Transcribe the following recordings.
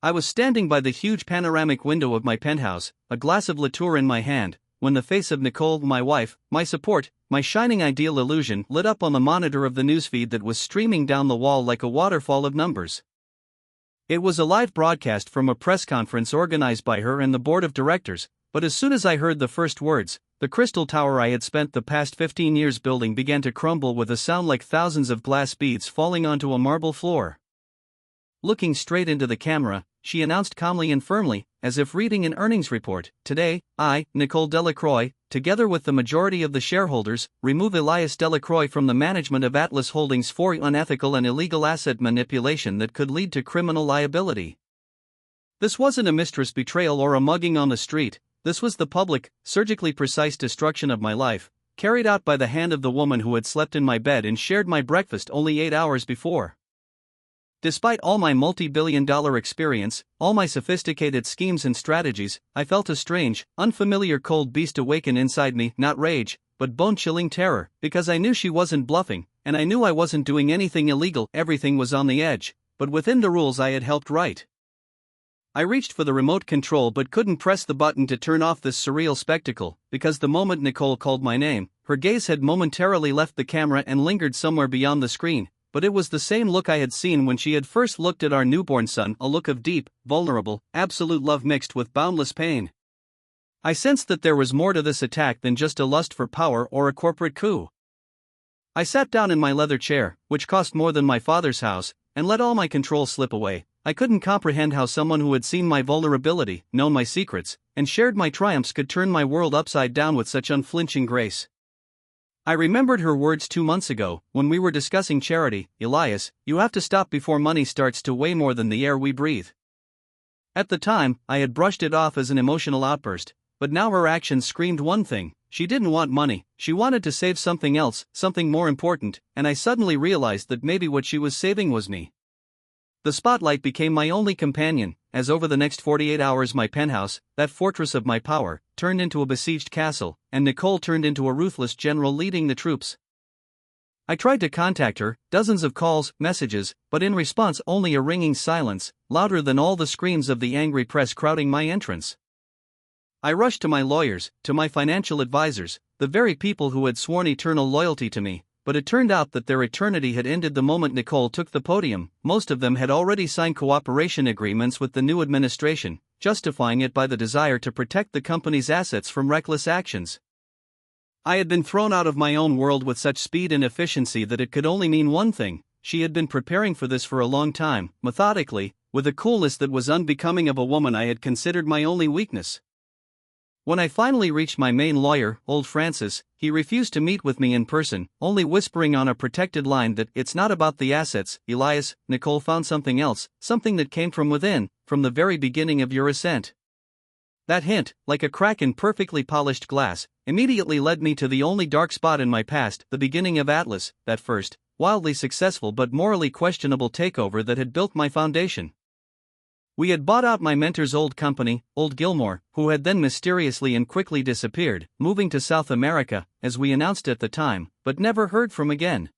I was standing by the huge panoramic window of my penthouse, a glass of liqueur in my hand, when the face of Nicole, my wife, my support, my shining ideal illusion, lit up on the monitor of the newsfeed that was streaming down the wall like a waterfall of numbers. It was a live broadcast from a press conference organized by her and the board of directors, but as soon as I heard the first words, the crystal tower I had spent the past 15 years building began to crumble with a sound like thousands of glass beads falling onto a marble floor. Looking straight into the camera, she announced calmly and firmly, as if reading an earnings report, "Today, I, Nicole Delacroix, together with the majority of the shareholders, remove Elias Delacroix from the management of Atlas Holdings for unethical and illegal asset manipulation that could lead to criminal liability." This wasn't a mistress betrayal or a mugging on the street. This was the public, surgically precise destruction of my life, carried out by the hand of the woman who had slept in my bed and shared my breakfast only 8 hours before. Despite all my multi-billion-dollar experience, all my sophisticated schemes and strategies, I felt a strange, unfamiliar cold beast awaken inside me, not rage, but bone-chilling terror, because I knew she wasn't bluffing, and I knew I wasn't doing anything illegal. Everything was on the edge, but within the rules I had helped write. I reached for the remote control but couldn't press the button to turn off this surreal spectacle, because the moment Nicole called my name, her gaze had momentarily left the camera and lingered somewhere beyond the screen. But it was the same look I had seen when she had first looked at our newborn son, a look of deep, vulnerable, absolute love mixed with boundless pain. I sensed that there was more to this attack than just a lust for power or a corporate coup. I sat down in my leather chair, which cost more than my father's house, and let all my control slip away. I couldn't comprehend how someone who had seen my vulnerability, known my secrets, and shared my triumphs could turn my world upside down with such unflinching grace. I remembered her words 2 months ago, when we were discussing charity. "Elias, you have to stop before money starts to weigh more than the air we breathe." At the time, I had brushed it off as an emotional outburst, but now her actions screamed one thing: she didn't want money, she wanted to save something else, something more important, and I suddenly realized that maybe what she was saving was me. The spotlight became my only companion, as over the next 48 hours my penthouse, that fortress of my power, turned into a besieged castle, and Nicole turned into a ruthless general leading the troops. I tried to contact her, dozens of calls, messages, but in response only a ringing silence, louder than all the screams of the angry press crowding my entrance. I rushed to my lawyers, to my financial advisors, the very people who had sworn eternal loyalty to me. But it turned out that their eternity had ended the moment Nicole took the podium. Most of them had already signed cooperation agreements with the new administration, justifying it by the desire to protect the company's assets from reckless actions. I had been thrown out of my own world with such speed and efficiency that it could only mean one thing: she had been preparing for this for a long time, methodically, with a coolness that was unbecoming of a woman I had considered my only weakness. When I finally reached my main lawyer, old Francis, he refused to meet with me in person, only whispering on a protected line that "it's not about the assets, Elias. Nicole found something else, something that came from within, from the very beginning of your ascent." That hint, like a crack in perfectly polished glass, immediately led me to the only dark spot in my past, the beginning of Atlas, that first, wildly successful but morally questionable takeover that had built my foundation. We had bought out my mentor's old company, Old Gilmore, who had then mysteriously and quickly disappeared, moving to South America, as we announced at the time, but never heard from again.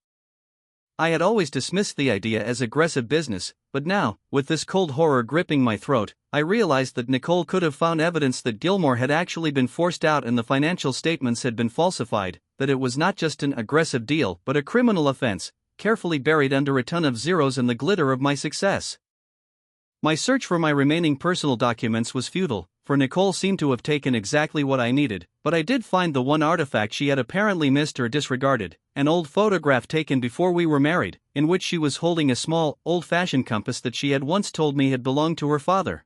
I had always dismissed the idea as aggressive business, but now, with this cold horror gripping my throat, I realized that Nicole could have found evidence that Gilmore had actually been forced out and the financial statements had been falsified, that it was not just an aggressive deal but a criminal offense, carefully buried under a ton of zeros and the glitter of my success. My search for my remaining personal documents was futile, for Nicole seemed to have taken exactly what I needed, but I did find the one artifact she had apparently missed or disregarded: an old photograph taken before we were married, in which she was holding a small, old-fashioned compass that she had once told me had belonged to her father.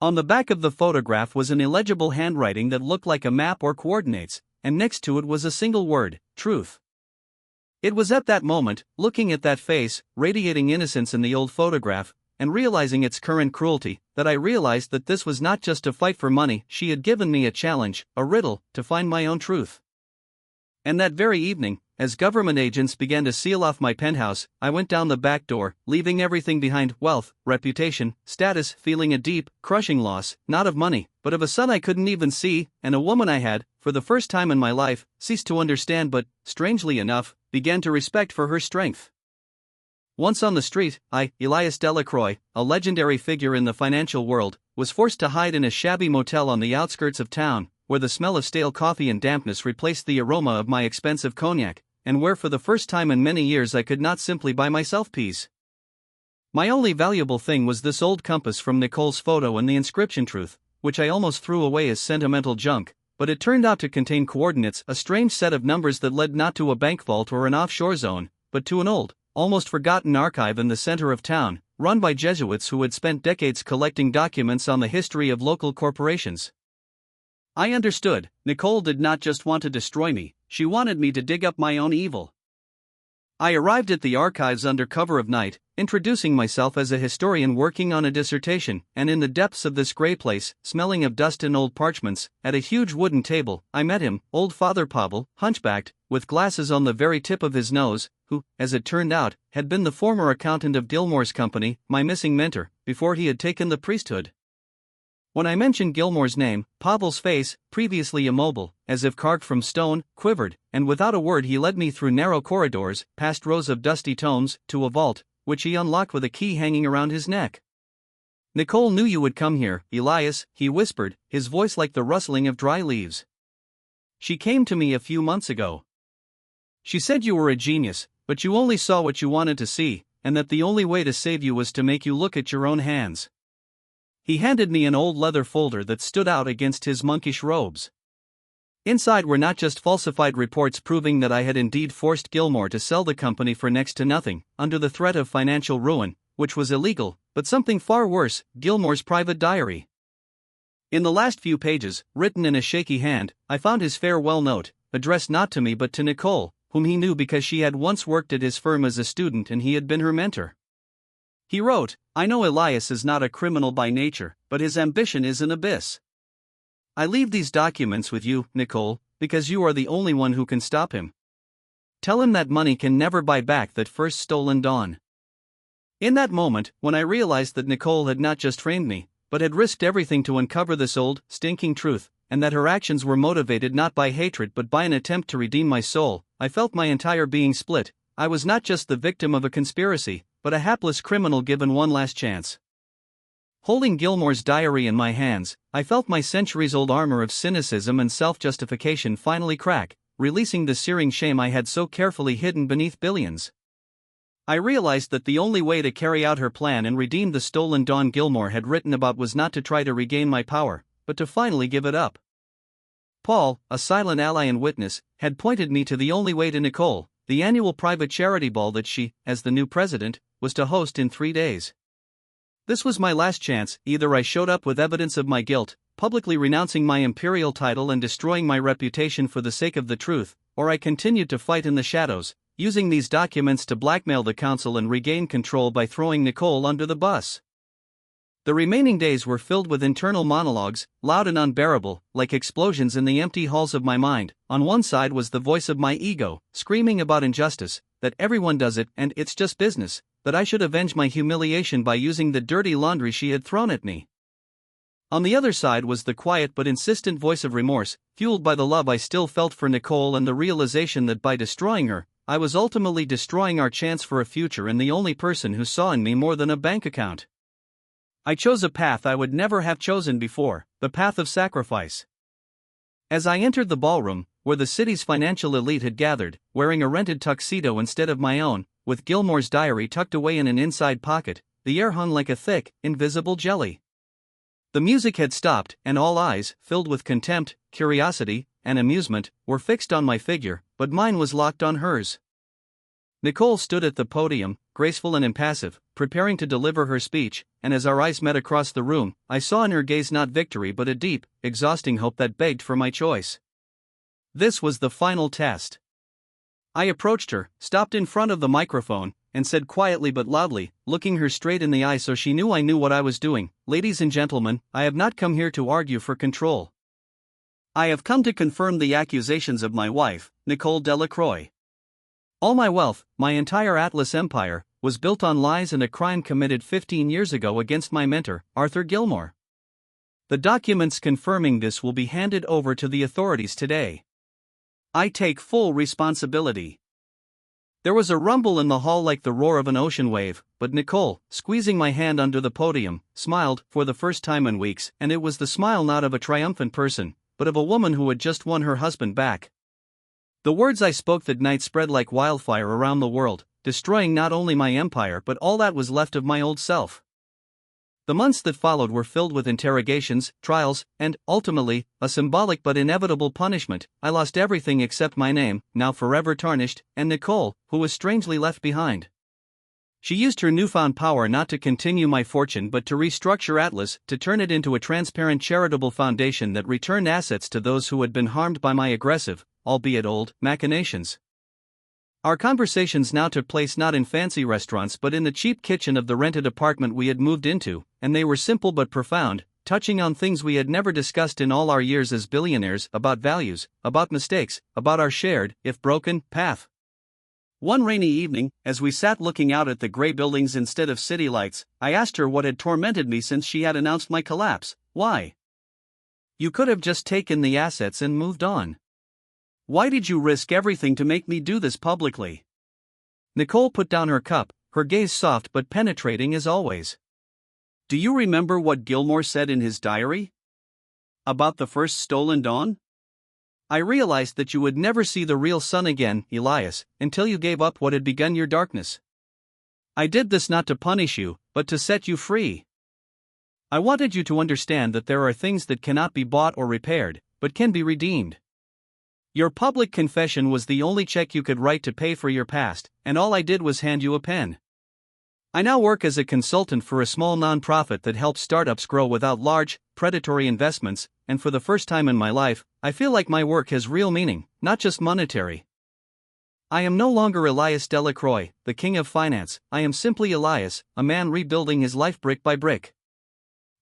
On the back of the photograph was an illegible handwriting that looked like a map or coordinates, and next to it was a single word: truth. It was at that moment, looking at that face, radiating innocence in the old photograph, and realizing its current cruelty, that I realized that this was not just a fight for money. She had given me a challenge, a riddle, to find my own truth. And that very evening, as government agents began to seal off my penthouse, I went down the back door, leaving everything behind: wealth, reputation, status, feeling a deep, crushing loss, not of money, but of a son I couldn't even see, and a woman I had, for the first time in my life, ceased to understand but, strangely enough, began to respect for her strength. Once on the street, I, Elias Delacroix, a legendary figure in the financial world, was forced to hide in a shabby motel on the outskirts of town, where the smell of stale coffee and dampness replaced the aroma of my expensive cognac, and where for the first time in many years I could not simply buy myself peace. My only valuable thing was this old compass from Nicole's photo and the inscription truth, which I almost threw away as sentimental junk, but it turned out to contain coordinates, a strange set of numbers that led not to a bank vault or an offshore zone, but to an old, almost forgotten archive in the center of town, run by Jesuits who had spent decades collecting documents on the history of local corporations. I understood. Nicole did not just want to destroy me, she wanted me to dig up my own evil. I arrived at the archives under cover of night, introducing myself as a historian working on a dissertation, and in the depths of this gray place, smelling of dust and old parchments, at a huge wooden table, I met him, old Father Pavel, hunchbacked, with glasses on the very tip of his nose, who, as it turned out, had been the former accountant of Gilmore's company, my missing mentor, before he had taken the priesthood. When I mentioned Gilmore's name, Pavel's face, previously immobile, as if carved from stone, quivered, and without a word he led me through narrow corridors, past rows of dusty tomes, to a vault, which he unlocked with a key hanging around his neck. "Nicole knew you would come here, Elias," he whispered, his voice like the rustling of dry leaves. "She came to me a few months ago. She said you were a genius, but you only saw what you wanted to see, and that the only way to save you was to make you look at your own hands." He handed me an old leather folder that stood out against his monkish robes. Inside were not just falsified reports proving that I had indeed forced Gilmore to sell the company for next to nothing, under the threat of financial ruin, which was illegal, but something far worse, Gilmore's private diary. In the last few pages, written in a shaky hand, I found his farewell note, addressed not to me but to Nicole, whom he knew because she had once worked at his firm as a student and he had been her mentor. He wrote, "I know Elias is not a criminal by nature, but his ambition is an abyss. I leave these documents with you, Nicole, because you are the only one who can stop him. Tell him that money can never buy back that first stolen dawn." In that moment, when I realized that Nicole had not just framed me, but had risked everything to uncover this old, stinking truth, and that her actions were motivated not by hatred but by an attempt to redeem my soul, I felt my entire being split. I was not just the victim of a conspiracy, but a hapless criminal given one last chance. Holding Gilmore's diary in my hands, I felt my centuries-old armor of cynicism and self-justification finally crack, releasing the searing shame I had so carefully hidden beneath billions. I realized that the only way to carry out her plan and redeem the stolen dawn Gilmore had written about was not to try to regain my power, but to finally give it up. Paul, a silent ally and witness, had pointed me to the only way to Nicole, the annual private charity ball that she, as the new president, was to host in 3 days. This was my last chance. Either I showed up with evidence of my guilt, publicly renouncing my imperial title and destroying my reputation for the sake of the truth, or I continued to fight in the shadows, using these documents to blackmail the council and regain control by throwing Nicole under the bus. The remaining days were filled with internal monologues, loud and unbearable, like explosions in the empty halls of my mind. On one side was the voice of my ego, screaming about injustice, that everyone does it and it's just business, that I should avenge my humiliation by using the dirty laundry she had thrown at me. On the other side was the quiet but insistent voice of remorse, fueled by the love I still felt for Nicole and the realization that by destroying her, I was ultimately destroying our chance for a future and the only person who saw in me more than a bank account. I chose a path I would never have chosen before, the path of sacrifice. As I entered the ballroom, where the city's financial elite had gathered, wearing a rented tuxedo instead of my own, with Gilmore's diary tucked away in an inside pocket, the air hung like a thick, invisible jelly. The music had stopped, and all eyes, filled with contempt, curiosity, and amusement, were fixed on my figure, but mine was locked on hers. Nicole stood at the podium, graceful and impassive, preparing to deliver her speech, and as our eyes met across the room, I saw in her gaze not victory but a deep, exhausting hope that begged for my choice. This was the final test. I approached her, stopped in front of the microphone, and said quietly but loudly, looking her straight in the eye so she knew I knew what I was doing, "Ladies and gentlemen, I have not come here to argue for control. I have come to confirm the accusations of my wife, Nicole Delacroix. All my wealth, my entire Atlas empire, was built on lies and a crime committed 15 years ago against my mentor, Arthur Gilmore. The documents confirming this will be handed over to the authorities today. I take full responsibility." There was a rumble in the hall like the roar of an ocean wave, but Nicole, squeezing my hand under the podium, smiled for the first time in weeks, and it was the smile not of a triumphant person, but of a woman who had just won her husband back. The words I spoke that night spread like wildfire around the world, destroying not only my empire but all that was left of my old self. The months that followed were filled with interrogations, trials, and, ultimately, a symbolic but inevitable punishment. I lost everything except my name, now forever tarnished, and Nicole, who was strangely left behind. She used her newfound power not to continue my fortune but to restructure Atlas, to turn it into a transparent charitable foundation that returned assets to those who had been harmed by my aggressive, albeit old, machinations. Our conversations now took place not in fancy restaurants but in the cheap kitchen of the rented apartment we had moved into, and they were simple but profound, touching on things we had never discussed in all our years as billionaires, about values, about mistakes, about our shared, if broken, path. One rainy evening, as we sat looking out at the gray buildings instead of city lights, I asked her what had tormented me since she had announced my collapse. Why? You could have just taken the assets and moved on. Why did you risk everything to make me do this publicly? Nicole put down her cup, her gaze soft but penetrating as always. Do you remember what Gilmore said in his diary? About the first stolen dawn? I realized that you would never see the real sun again, Elias, until you gave up what had begun your darkness. I did this not to punish you, but to set you free. I wanted you to understand that there are things that cannot be bought or repaired, but can be redeemed. Your public confession was the only check you could write to pay for your past, and all I did was hand you a pen. I now work as a consultant for a small nonprofit that helps startups grow without large, predatory investments, and for the first time in my life, I feel like my work has real meaning, not just monetary. I am no longer Elias Delacroix, the king of finance. I am simply Elias, a man rebuilding his life brick by brick.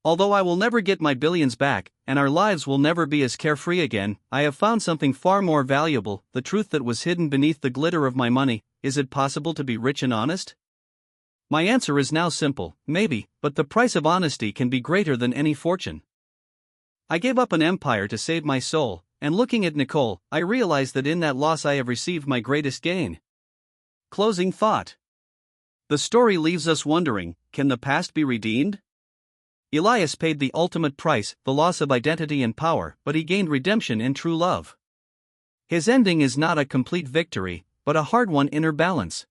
Although I will never get my billions back, and our lives will never be as carefree again, I have found something far more valuable, the truth that was hidden beneath the glitter of my money. Is it possible to be rich and honest? My answer is now simple, maybe, but the price of honesty can be greater than any fortune. I gave up an empire to save my soul, and looking at Nicole, I realize that in that loss I have received my greatest gain. Closing thought. The story leaves us wondering, can the past be redeemed? Elias paid the ultimate price, the loss of identity and power, but he gained redemption in true love. His ending is not a complete victory, but a hard-won inner balance.